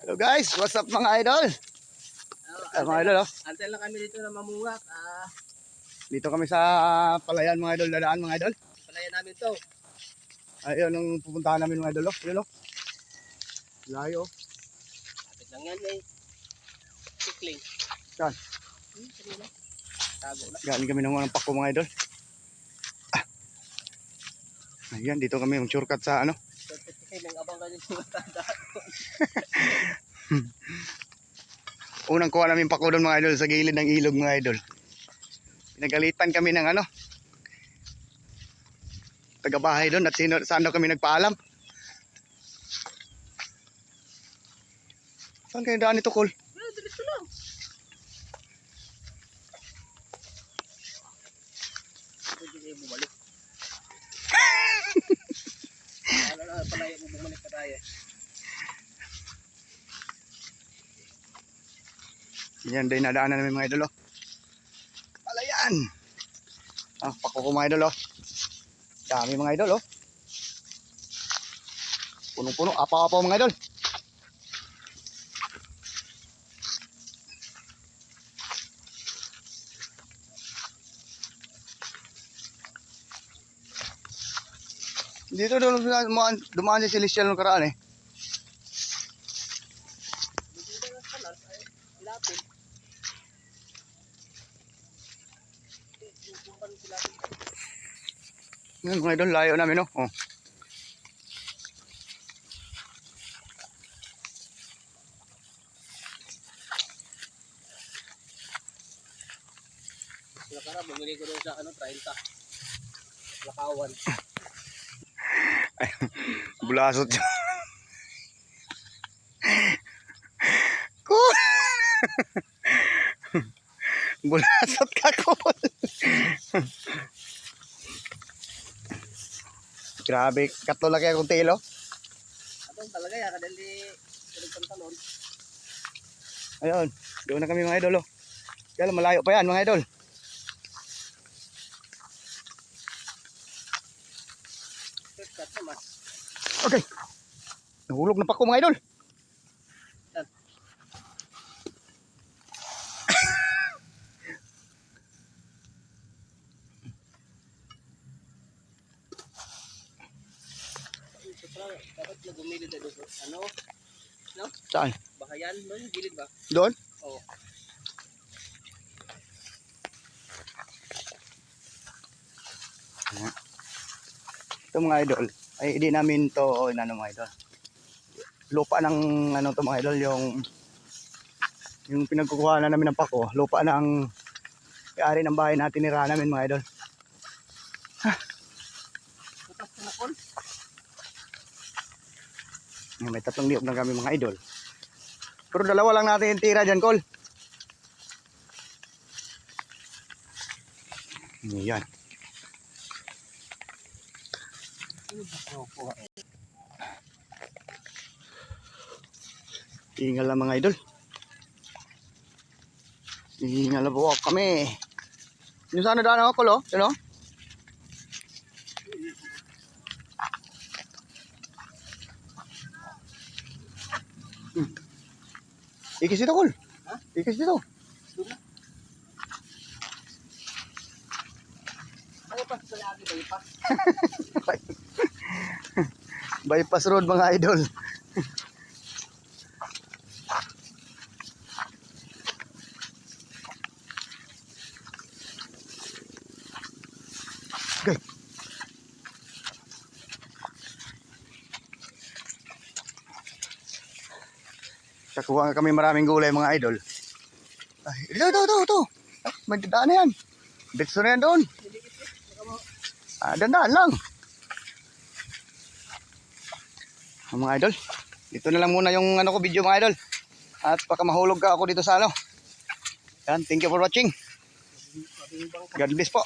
Hello guys, what's up mga idol? Mga idol oh. Antel lang kami dito na mamungak. Dito kami sa palayan mga idol, dadaan mga idol. Palayan namin to. Ayun ang pupuntahan namin mga idol oh. Yun oh. Layo. Kapit lang yan eh. Sikling. Saan? Kanina. Tago na. Galing kami ng pako mga idol. Ayan, dito kami yung shortcut sa ano. Kasi may abang ka dito matandaan. Unang kuha namin pako doon mga idol sa gilid ng ilog mga idol. Pinagalitan kami ng ano. Taga-bahay doon at saan daw kami nagpaalam. Saan kayo daan ito, Col? Diretso lang. Pwede kayo bumalik. Ano na, palaya mo bumalik ka tayo. Yan din nadaanan namin mga idol oh. Palayan. Pako ko mga idol oh. Dami mga idol oh. Punong-puno, apaw-apaw mga idol. Dito dumaan si Celestial nung karaan eh. Dito na kanan ay ilapin. Yan mga idol, layo namin no. Oh. Nakarap, bumili ko doon sa 30. Lakawan. Bulasot siya. Cool. Bulasot ka, Cool. Grabe, katlo laki akong tilo. Atong talaga ya, kadali pantalon. Ayun, doon na kami mga idol oh. Kaya lang, malayo pa yan mga idol. Shortcut naman. Okay. Nahulog na pa ko mga idol. Yan. Dapat na gumilid na doon. Ano? No? Saan? Bahayan? Doon? Gilid ba? Doon? Oo. Ito mga idol, ay hindi namin to inano mga idol. Lupa ng ano to mga idol, yung pinagkukuha na namin ng pako, lupa ng may-ari ng bahay natin ni Rana namin mga idol. Tutas ka na, Col? May 3 liop na kami mga idol. Pero 2 lang natin yung tira dyan, Col. Yan. Ingal lang mga idol. Ingal lang po kami. Yung sana daan ako, Col, oh. Yun, oh. Ikis dito, Col. Ha? Ikis dito. Bypass sa lagi, bypass. Bypass road mga idol. Okay. Kakuha kami maraming gulay mga idol. Ay, ito. Ay, may daan na yan. Dito na yan doon. Dandaan lang. Mga idol, dito na lang muna yung ano ko video mga idol. At baka mahulog ka ako dito sa ano. Yan, thank you for watching. God bless po.